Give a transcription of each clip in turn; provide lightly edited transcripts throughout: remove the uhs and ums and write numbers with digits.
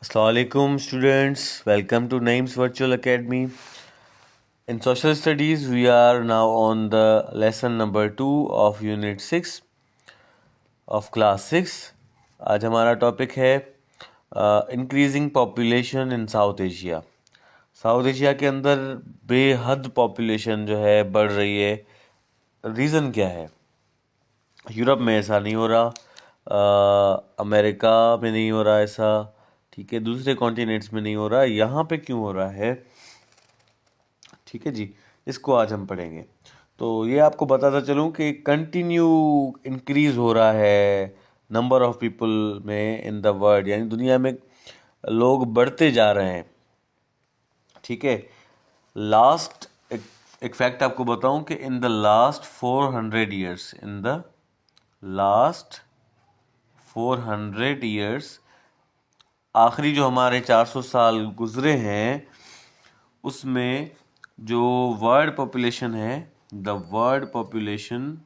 Assalamualaikum students, welcome to Naeem's Virtual Academy. In Social Studies, we are now on the lesson number 2 of Unit 6 of Class 6. आज हमारा topic है increasing population in south Asia. South Asia के अंदर बेहद population जो है बढ़ रही है. रीज़न क्या है? यूरोप में ऐसा नहीं हो रहा, अमेरिका में नहीं हो रहा ऐसा, ठीक है, दूसरे कॉन्टिनेंट्स में नहीं हो रहा, यहाँ पे क्यों हो रहा है? ठीक है जी, इसको आज हम पढ़ेंगे. तो ये आपको बताता चलूँ कि कंटिन्यू इंक्रीज हो रहा है नंबर ऑफ पीपल में इन द वर्ल्ड, यानी दुनिया में लोग बढ़ते जा रहे हैं. ठीक है, लास्ट एक फैक्ट आपको बताऊं कि in the last 400 years, in the last 400 years, आखिरी जो हमारे 400 साल गुजरे हैं, उसमें जो वर्ल्ड पॉपुलेशन है, द वर्ल्ड पॉपुलेशन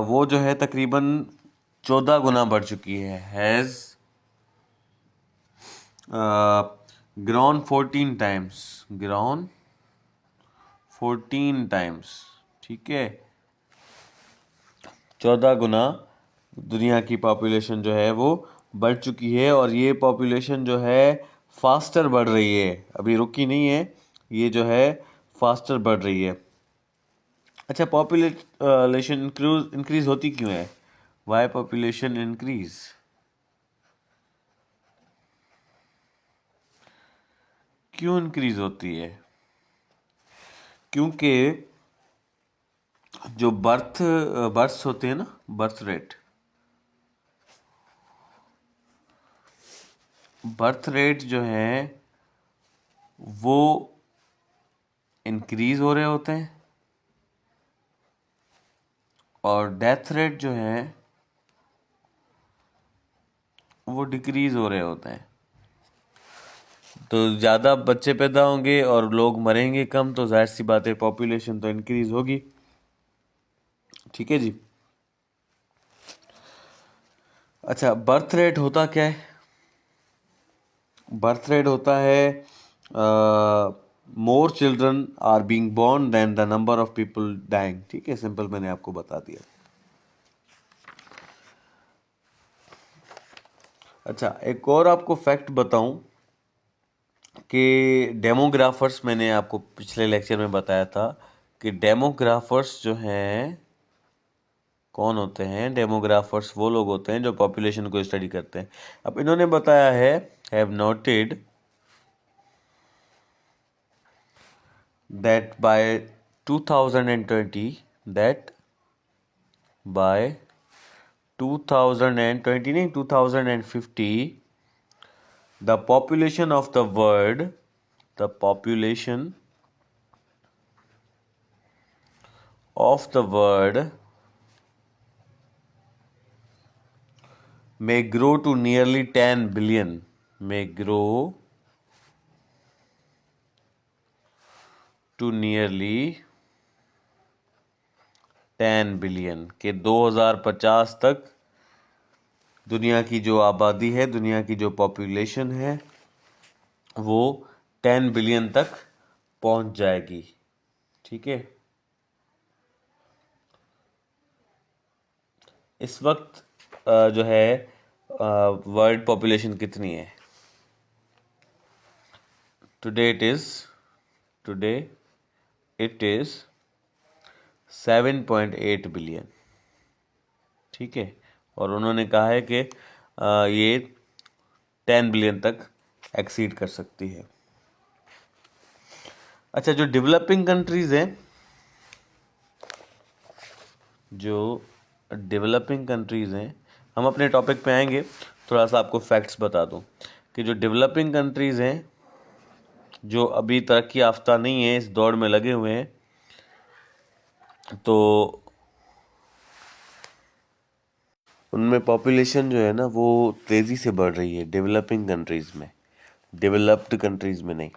वो जो है तकरीबन 14 गुना बढ़ चुकी है. Has grown 14 times. ठीक है, 14 गुना दुनिया की पॉपुलेशन जो है वो बढ़ चुकी है. और ये पॉपुलेशन जो है फास्टर बढ़ रही है, अभी रुकी नहीं है, ये जो है फास्टर बढ़ रही है. अच्छा, पॉपुलेशन इंक्रीज होती क्यों है? Why population increase? क्यों इंक्रीज होती है? क्योंकि जो बर्थ्स होते हैं ना, बर्थ रेट जो है वो इंक्रीज हो रहे होते हैं, और डेथ रेट जो है वो डिक्रीज हो रहे होते हैं. तो ज़्यादा बच्चे पैदा होंगे और लोग मरेंगे कम, तो जाहिर सी बात है पॉपुलेशन तो इंक्रीज होगी. ठीक है जी. अच्छा, बर्थ रेट होता क्या है? बर्थ रेट होता है more children are being born than the number of people dying. ठीक है, सिंपल मैंने आपको बता दिया. अच्छा, एक और आपको फैक्ट बताऊं कि डेमोग्राफर्स, मैंने आपको पिछले लेक्चर में बताया था कि डेमोग्राफर्स जो हैं कौन होते हैं? डेमोग्राफर्स वो लोग होते हैं जो पॉपुलेशन को स्टडी करते हैं. अब इन्होंने बताया है, हैव नोटेड that by 2020 नहीं, 2050 the population of the world may grow to nearly 10 billion. may grow to nearly 10 billion के 2050 तक दुनिया की जो आबादी है, दुनिया की जो पॉपुलेशन है, वो 10 बिलियन तक पहुंच जाएगी. ठीक है, इस वक्त जो है वर्ल्ड पॉपुलेशन कितनी है? Today it is 7.8 billion. ठीक है, और उन्होंने कहा है कि ये 10 बिलियन तक एक्सीड कर सकती है. अच्छा, जो डेवलपिंग कंट्रीज़ हैं, हम अपने टॉपिक पे आएंगे. थोड़ा सा आपको फैक्ट्स बता दूं कि जो डेवलपिंग कंट्रीज़ हैं, जो अभी तरक्की याफ्ता नहीं है, इस दौड़ में लगे हुए हैं, तो उनमें पॉपुलेशन जो है ना वो तेज़ी से बढ़ रही है. डेवलपिंग कंट्रीज़ में, डेवलप्ड कंट्रीज़ में नहीं.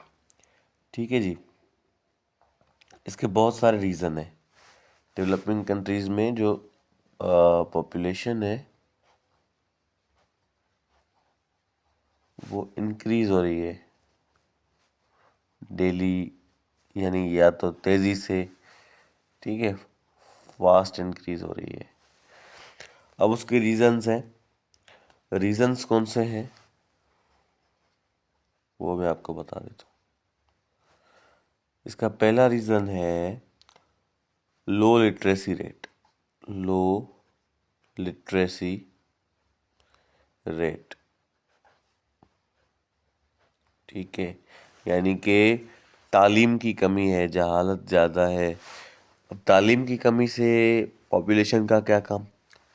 ठीक है जी, इसके बहुत सारे रीज़न हैं. डेवलपिंग कंट्रीज में जो पॉपुलेशन है वो इंक्रीज हो रही है डेली, यानी या तो तेज़ी से, ठीक है, फास्ट इंक्रीज हो रही है। अब उसके रीजंस हैं, रीजंस कौन से हैं वो मैं आपको बता देता हूँ। इसका पहला रीज़न है लो लिटरेसी रेट, लो लिटरेसी रेट, ठीक है, यानी कि तालीम की कमी है, जहालत ज़्यादा है। अब तालीम की कमी से पॉपुलेशन का क्या काम,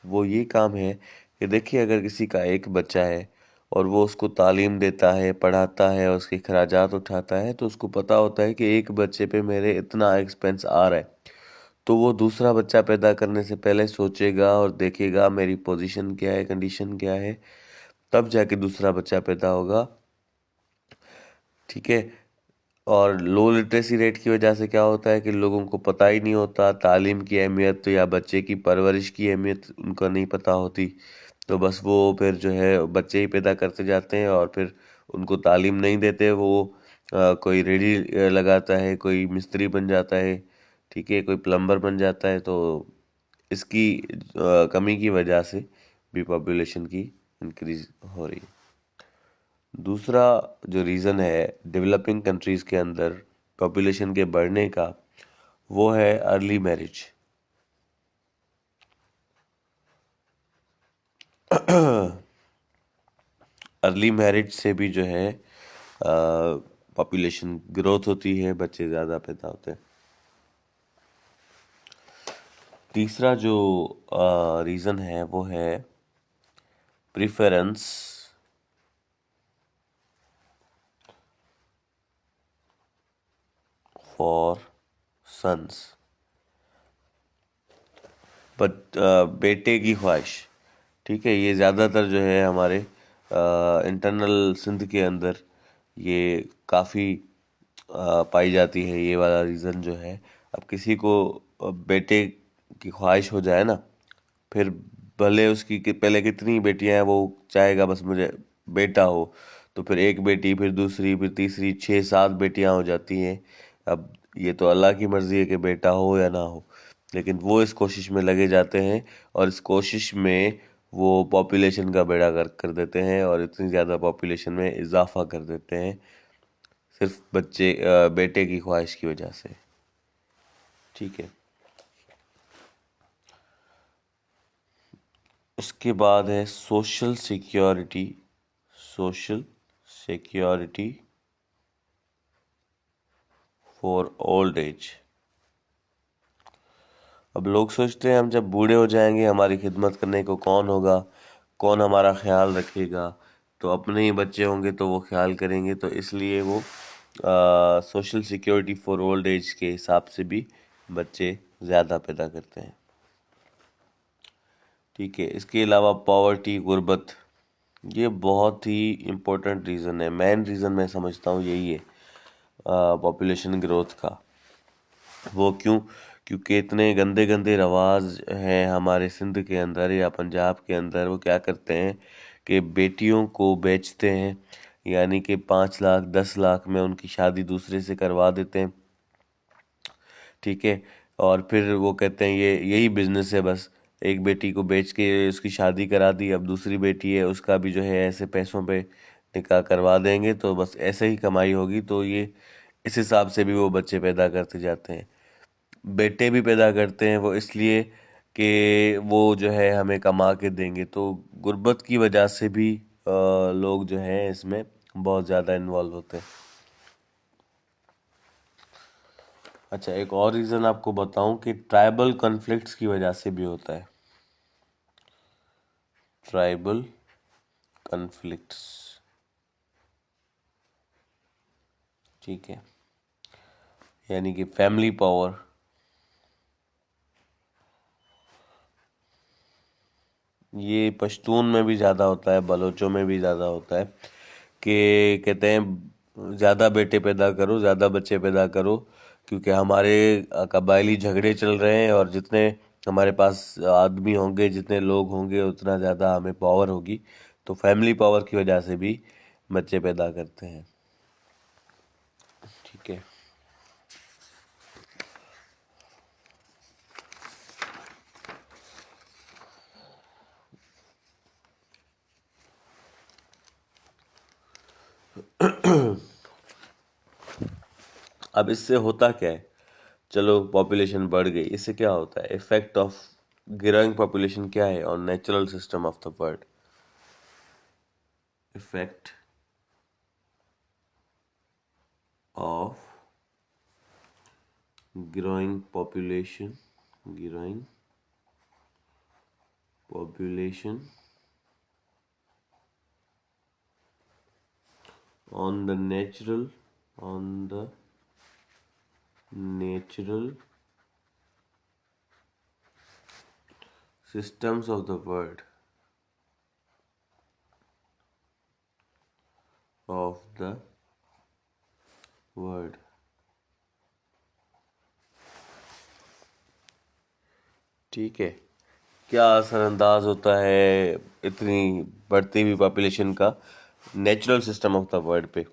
वो ये काम है कि देखिए अगर किसी का एक बच्चा है और वो उसको तालीम देता है, पढ़ाता है, उसके खर्चात उठाता है, तो उसको पता होता है कि एक बच्चे पे मेरे इतना एक्सपेंस आ रहा है, तो वो दूसरा बच्चा पैदा करने से पहले सोचेगा और देखेगा मेरी पोजीशन क्या है, कंडीशन क्या है, तब जाके दूसरा बच्चा पैदा होगा, ठीक है। और लो लिटरेसी रेट की वजह से क्या होता है कि लोगों को पता ही नहीं होता तालीम की अहमियत, या बच्चे की परवरिश की अहमियत उनको नहीं पता होती, तो बस वो फिर जो है बच्चे ही पैदा करते जाते हैं और फिर उनको तालीम नहीं देते। वो कोई रेडी लगाता है, कोई मिस्त्री बन जाता है, ठीक है, कोई प्लम्बर बन जाता है। तो इसकी कमी की वजह से भी पॉपुलेशन की इंक्रीज हो रही है। दूसरा जो रीज़न है डेवलपिंग कंट्रीज़ के अंदर पॉपुलेशन के बढ़ने का, वो है अर्ली मैरिज। अर्ली मैरिज से भी जो है पॉपुलेशन ग्रोथ होती है, बच्चे ज़्यादा पैदा होते हैं। तीसरा जो रीज़न है वो है प्रिफरेंस फॉर सन्स, बट बेटे की ख्वाहिश, ठीक है, ये ज़्यादातर जो है हमारे इंटरनल सिंध के अंदर ये काफ़ी पाई जाती है, ये वाला रीज़न जो है। अब किसी को बेटे की ख्वाहिश हो जाए ना, फिर भले उसकी पहले कितनी बेटियां हैं, वो चाहेगा बस मुझे बेटा हो, तो फिर एक बेटी, फिर दूसरी, फिर तीसरी, 6-7 बेटियां हो जाती हैं। अब ये तो अल्लाह की मर्ज़ी है कि बेटा हो या ना हो, लेकिन वो इस कोशिश में लगे जाते हैं और इस कोशिश में वो पॉपुलेशन का बेड़ा गर्क कर देते हैं और इतनी ज़्यादा पॉपुलेशन में इजाफा कर देते हैं सिर्फ बेटे की ख्वाहिश की वजह से, ठीक है। उसके बाद है social security, social security for old age. अब लोग सोचते हैं हम जब बूढ़े हो जाएंगे हमारी खिदमत करने को कौन होगा, कौन हमारा ख्याल रखेगा, तो अपने ही बच्चे होंगे तो वो ख्याल करेंगे, तो इसलिए वो social security for old age के हिसाब से भी बच्चे ज़्यादा पैदा करते हैं, ठीक है। इसके अलावा पॉवर्टी, गुर्बत, ये बहुत ही इम्पोर्टेंट रीज़न है, मेन रीज़न मैं समझता हूँ यही है पॉपुलेशन ग्रोथ का। वो क्यों? क्योंकि इतने गंदे गंदे रवाज हैं हमारे सिंध के अंदर या पंजाब के अंदर। वो क्या करते हैं कि बेटियों को बेचते हैं, यानी कि 5 लाख 10 लाख में उनकी शादी दूसरे से करवा देते हैं, ठीक है। और फिर वो कहते हैं ये यही बिजनेस है, बस एक बेटी को बेच के उसकी शादी करा दी, अब दूसरी बेटी है उसका भी जो है ऐसे पैसों पे निकाह करवा देंगे, तो बस ऐसे ही कमाई होगी। तो ये इस हिसाब से भी वो बच्चे पैदा करते जाते हैं। बेटे भी पैदा करते हैं वो इसलिए कि वो जो है हमें कमा के देंगे। तो गुर्बत की वजह से भी लोग जो हैं इसमें बहुत ज़्यादा इन्वॉल्व होते हैं। अच्छा, एक और रीज़न आपको बताऊं कि ट्राइबल कॉन्फ्लिक्ट्स की वजह से भी होता है। ट्राइबल कॉन्फ्लिक्ट्स, ठीक है, यानी कि फैमिली पावर, ये पश्तून में भी ज़्यादा होता है, बलोचों में भी ज़्यादा होता है कि कहते हैं ज़्यादा बेटे पैदा करो, ज़्यादा बच्चे पैदा करो, क्योंकि हमारे कबायली झगड़े चल रहे हैं, और जितने हमारे पास आदमी होंगे, जितने लोग होंगे, उतना ज़्यादा हमें पावर होगी। तो फैमिली पावर की वजह से भी बच्चे पैदा करते हैं। ठीक है। अब इससे होता क्या है? चलो, पॉपुलेशन बढ़ गई, इससे क्या होता है? इफेक्ट ऑफ ग्रोइंग पॉपुलेशन क्या है on natural system of the world? Effect of growing population on the natural systems of the world. ठीक है। क्या असरअंदाज होता है इतनी बढ़ती हुई पॉपुलेशन का natural system of the world पे?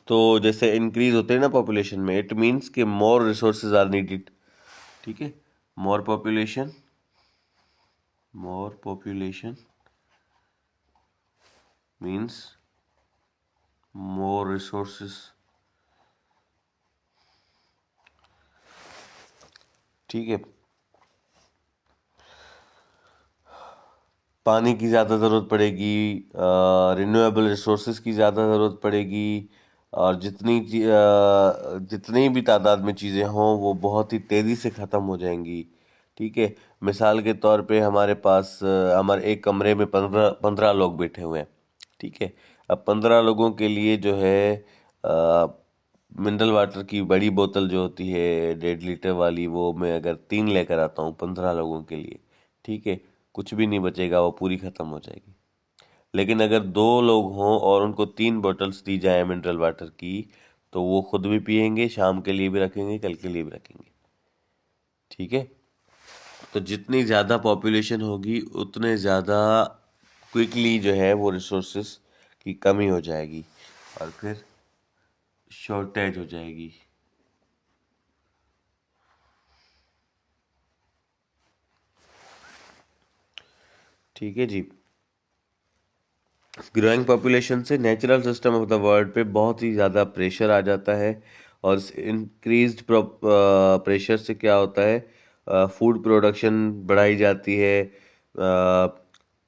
तो जैसे इंक्रीज होते हैं ना पॉपुलेशन में, इट मीन्स कि मोर रिसोर्सेज आर नीडेड। ठीक है। More population means more resources. ठीक है। पानी की ज़्यादा ज़रूरत पड़ेगी, रिन्यूएबल रिसोर्सेज की ज़्यादा ज़रूरत पड़ेगी, और जितनी भी तादाद में चीज़ें हों वो बहुत ही तेज़ी से ख़त्म हो जाएंगी। ठीक है। मिसाल के तौर पे हमारे पास हमारे एक कमरे में 15 लोग बैठे हुए हैं। ठीक है। अब 15 लोगों के लिए जो है मिनरल वाटर की बड़ी बोतल जो होती है 1.5 लीटर वाली, वो मैं अगर 3 लेकर आता हूँ 15 लोगों के लिए, ठीक है, कुछ भी नहीं बचेगा, वो पूरी ख़त्म हो जाएगी। लेकिन अगर 2 लोग हों और उनको 3 बॉटल्स दी जाए मिनरल वाटर की, तो वो खुद भी पियेंगे, शाम के लिए भी रखेंगे, कल के लिए भी रखेंगे। ठीक है। तो जितनी ज़्यादा पॉपुलेशन होगी उतने ज़्यादा क्विकली जो है वो रिसोर्सेस की कमी हो जाएगी, और फिर शॉर्टेज हो जाएगी। ठीक है जी। ग्रोइंग पॉपुलेशन से natural system of the world पे बहुत ही ज़्यादा प्रेशर आ जाता है, और इंक्रीज्ड प्रेशर से क्या होता है? फूड प्रोडक्शन बढ़ाई जाती है,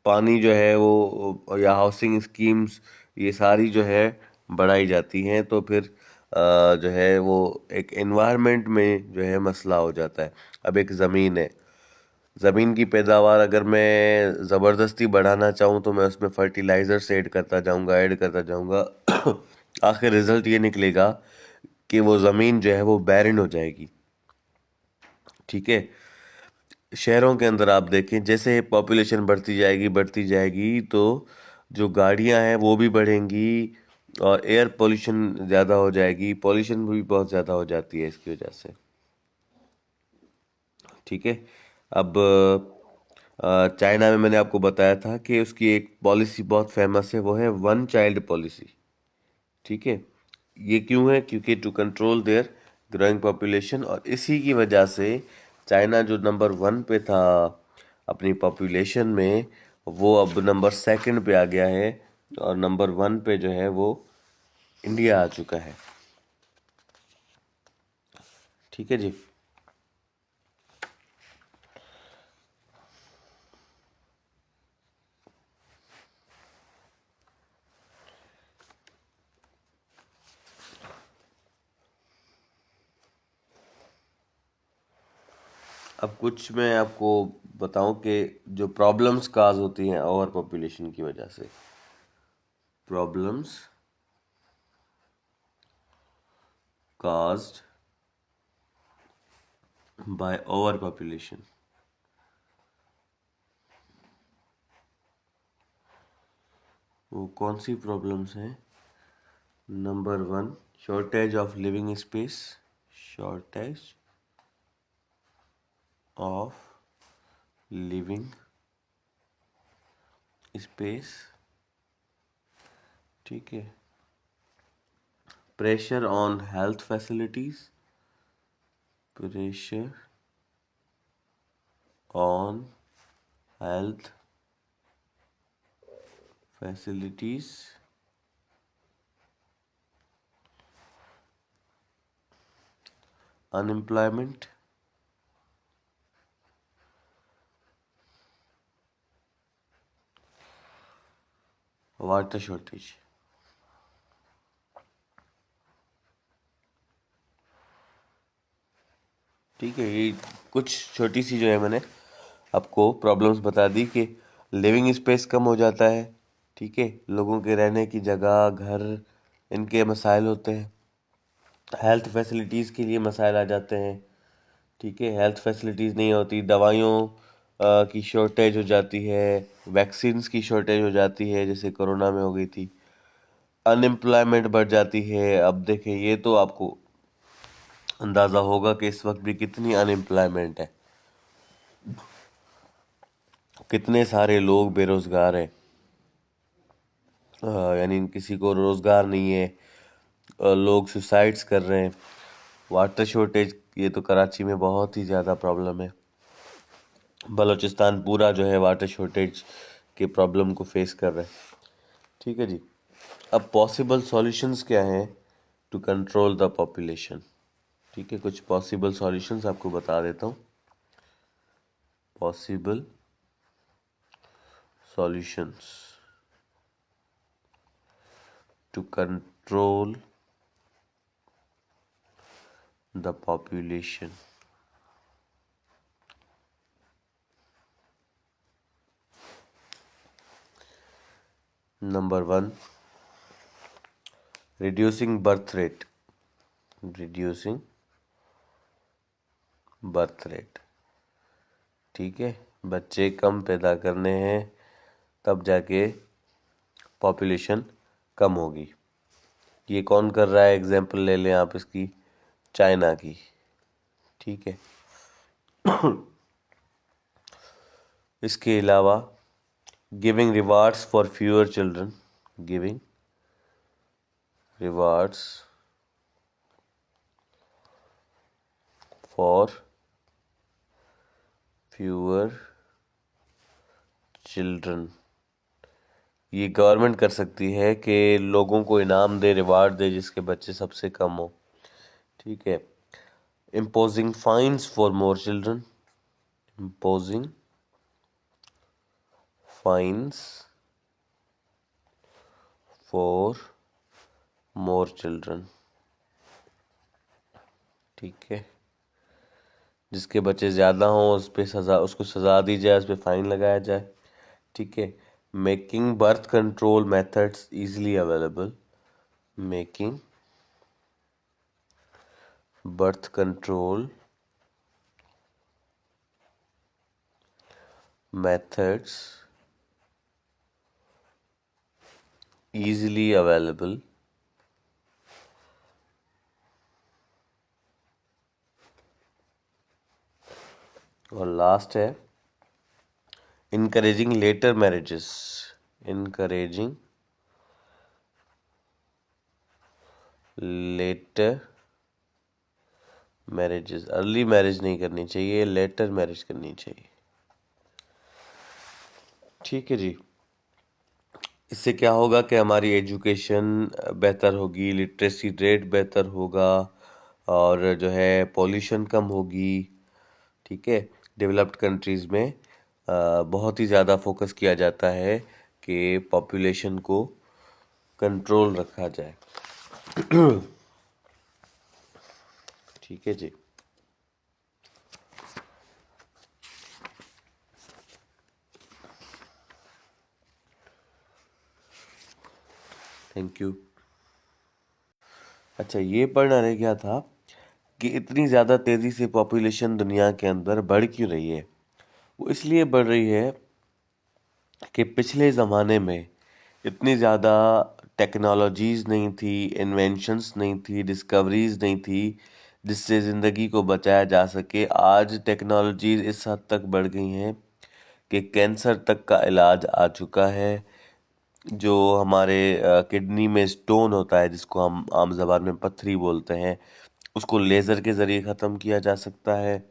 पानी जो है वो, या हाउसिंग स्कीम्स, ये सारी जो है बढ़ाई जाती हैं, तो फिर जो है वो एक एनवायरनमेंट में जो है मसला हो जाता है। अब एक ज़मीन है, ज़मीन की पैदावार अगर मैं ज़बरदस्ती बढ़ाना चाहूँ तो मैं उसमें फर्टिलाइज़र्स ऐड करता जाऊँगा आखिर रिज़ल्ट ये निकलेगा कि वो ज़मीन जो है वो बैरन हो जाएगी। ठीक है। शहरों के अंदर आप देखें, जैसे पॉपुलेशन बढ़ती जाएगी, तो जो गाड़ियां हैं वो भी बढ़ेंगी, और एयर पोल्यूशन ज़्यादा हो जाएगी, पॉल्यूशन भी बहुत ज़्यादा हो जाती है इसकी वजह से। ठीक है। अब चाइना में मैंने आपको बताया था कि उसकी एक पॉलिसी बहुत फेमस है, वो है वन चाइल्ड पॉलिसी। ठीक है। ये क्यों है? क्योंकि to control their growing population, और इसी की वजह से चाइना जो नंबर 1 पे था अपनी पॉपुलेशन में, वो अब नंबर 2 पे आ गया है, और नंबर 1 पे जो है वो इंडिया आ चुका है। ठीक है जी। अब कुछ मैं आपको बताऊं कि जो प्रॉब्लम्स काज होती हैं ओवर पॉपुलेशन की वजह से, प्रॉब्लम्स caused by overpopulation। वो कौन सी प्रॉब्लम्स हैं? Number 1, shortage of living space. Shortage of living space, ठीक है। Pressure on health facilities, pressure on health facilities, unemployment, water shortage. ठीक है, ये कुछ छोटी सी जो है मैंने आपको प्रॉब्लम्स बता दी कि लिविंग स्पेस कम हो जाता है, ठीक है, लोगों के रहने की जगह, घर, इनके मसाइल होते हैं। हेल्थ फैसिलिटीज़ के लिए मसाइल आ जाते हैं, ठीक है, हेल्थ फैसिलिटीज़ नहीं होती, दवाइयों की शॉर्टेज हो जाती है, वैक्सीन्स की शॉर्टेज हो जाती है जैसे कोरोना में हो गई थी, अनएम्प्लॉयमेंट बढ़ जाती है। अब देखें, ये तो आपको अंदाज़ा होगा कि इस वक्त भी कितनी अनएम्प्लॉयमेंट है, कितने सारे लोग बेरोज़गार हैं, यानी किसी को रोज़गार नहीं है, लोग सुसाइड्स कर रहे हैं। वाटर शॉर्टेज, ये तो कराची में बहुत ही ज़्यादा प्रॉब्लम है। बलूचिस्तान पूरा जो है वाटर शॉर्टेज के प्रॉब्लम को फेस कर रहा है, ठीक है जी। अब पॉसिबल सॉल्यूशंस क्या हैं टू कंट्रोल द पॉपुलेशन, ठीक है, कुछ पॉसिबल सॉल्यूशंस आपको बता देता हूँ। Possible solutions to control the population. Number 1, reducing birth rate, reducing birth rate, ठीक है, बच्चे कम पैदा करने हैं, तब जाके पॉपुलेशन कम होगी। ये कौन कर रहा है, एग्जाम्पल ले लें आप इसकी, चाइना की, ठीक है। इसके अलावा giving rewards for fewer children, giving rewards for fewer children, ये गवर्नमेंट कर सकती है कि लोगों को इनाम दे, रिवार्ड दे जिसके बच्चे सबसे कम हो, ठीक है। Imposing fines for more children, imposing fines for more children, ठीक है, जिसके बच्चे ज़्यादा हों उस पर सज़ा, उसको सज़ा दी जाए, उस पर फाइन लगाया जाए, ठीक है। Making birth control methods easily available, making birth control methods easily available, और लास्ट है encouraging later marriages, encouraging later marriages, early marriage नहीं करनी चाहिए, लेटर मैरिज करनी चाहिए, ठीक है जी। इससे क्या होगा कि हमारी एजुकेशन बेहतर होगी, लिटरेसी रेट बेहतर होगा, और जो है पॉल्यूशन कम होगी, ठीक है। डेवलप्ड कंट्रीज़ में बहुत ही ज़्यादा फोकस किया जाता है कि पॉपुलेशन को कंट्रोल रखा जाए, ठीक है जी। Thank you. अच्छा, ये पढ़ना रह गया था कि इतनी ज़्यादा तेज़ी से पॉपुलेशन दुनिया के अंदर बढ़ क्यों रही है। वो इसलिए बढ़ रही है कि पिछले ज़माने में इतनी ज़्यादा टेक्नोलॉजीज़ नहीं थी, इन्वेंशंस नहीं थी, डिस्कवरीज़ नहीं थी, जिससे ज़िंदगी को बचाया जा सके। आज टेक्नोलॉजीज इस हद तक बढ़ गई हैं कि कैंसर तक का इलाज आ चुका है। जो हमारे किडनी में स्टोन होता है, जिसको हम आम ज़बान में पत्थरी बोलते हैं, उसको लेज़र के ज़रिए ख़त्म किया जा सकता है।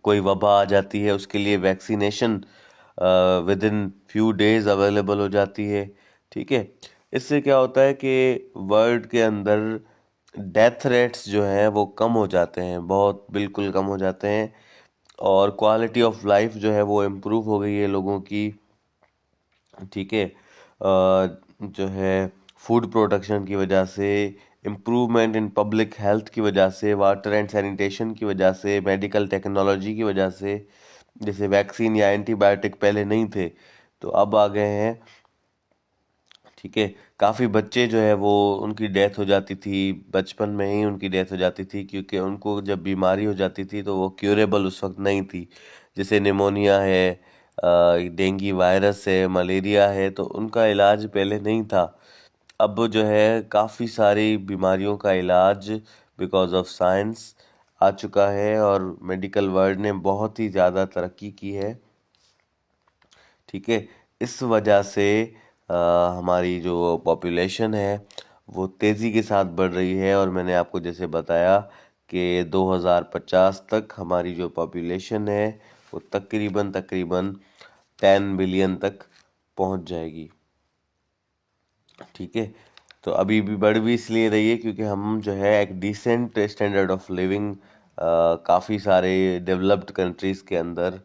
कोई वबा आ जाती है, उसके लिए vaccination with in few days available हो जाती है। ठीक है, इससे क्या होता है कि वर्ल्ड के अंदर डेथ रेट्स जो हैं वो कम हो जाते हैं, बहुत बिल्कुल कम हो जाते हैं। और क्वालिटी ऑफ लाइफ जो है वो इम्प्रूव हो गई है लोगों की। ठीक है, जो है फूड प्रोडक्शन की वजह से, इम्प्रूवमेंट इन पब्लिक हेल्थ की वजह से, वाटर एंड सैनिटेशन की वजह से, मेडिकल टेक्नोलॉजी की वजह से। जैसे वैक्सीन या एंटीबायोटिक पहले नहीं थे, तो अब आ गए हैं। ठीक है, काफ़ी बच्चे जो है वो उनकी डेथ हो जाती थी, बचपन में ही उनकी डेथ हो जाती थी, क्योंकि उनको जब बीमारी हो जाती थी तो वो क्यूरेबल उस वक्त नहीं थी। जैसे निमोनिया है, डेंगू वायरस है, मलेरिया है, तो उनका इलाज पहले नहीं था। अब जो है काफ़ी सारी बीमारियों का इलाज बिकॉज ऑफ साइंस आ चुका है, और मेडिकल वर्ल्ड ने बहुत ही ज़्यादा तरक्की की है। ठीक है, इस वजह से अ, हमारी जो पॉपुलेशन है वो तेज़ी के साथ बढ़ रही है। और मैंने आपको जैसे बताया कि 2050 तक हमारी जो पॉपुलेशन है वो तकरीबन तकरीबन 10 बिलियन तक पहुंच जाएगी। ठीक है, तो अभी भी बढ़ भी इसलिए रही है क्योंकि हम जो है एक डिसेंट स्टैंडर्ड ऑफ लिविंग काफ़ी सारे डेवलप्ड कंट्रीज़ के अंदर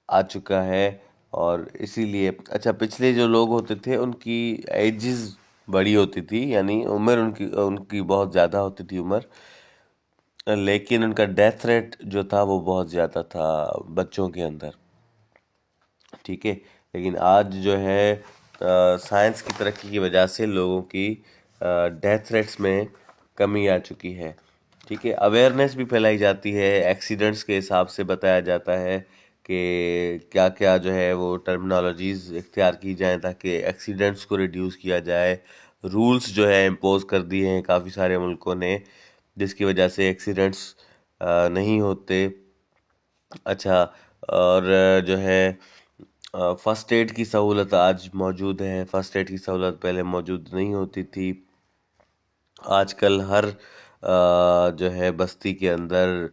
आ चुका है। और इसीलिए अच्छा, पिछले जो लोग होते थे उनकी एजेस बड़ी होती थी, यानी उम्र उनकी उनकी बहुत ज़्यादा होती थी उम्र, लेकिन उनका डेथ रेट जो था वो बहुत ज़्यादा था बच्चों के अंदर। ठीक है, लेकिन आज जो है साइंस की तरक्की की वजह से लोगों की डेथ रेट्स में कमी आ चुकी है। ठीक है, अवेयरनेस भी फैलाई जाती है, एक्सीडेंट्स के हिसाब से बताया जाता है कि क्या क्या जो है वो टर्मिनोलॉजीज इख्तियार की जाएं ताकि एक्सीडेंट्स को रिड्यूस किया जाए। रूल्स जो है इम्पोज कर दिए हैं काफ़ी सारे मुल्कों ने, जिसकी वजह से एक्सीडेंट्स नहीं होते। अच्छा, और जो है फर्स्ट एड की सहूलत आज मौजूद है, फर्स्ट एड की सहूलत पहले मौजूद नहीं होती थी। आजकल हर जो है बस्ती के अंदर,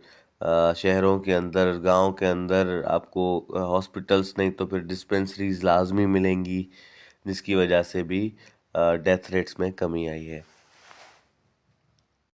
शहरों के अंदर, गांव के अंदर आपको हॉस्पिटल्स नहीं तो फिर डिस्पेंसरीज लाजमी मिलेंगी, जिसकी वजह से भी डेथ रेट्स में कमी आई है।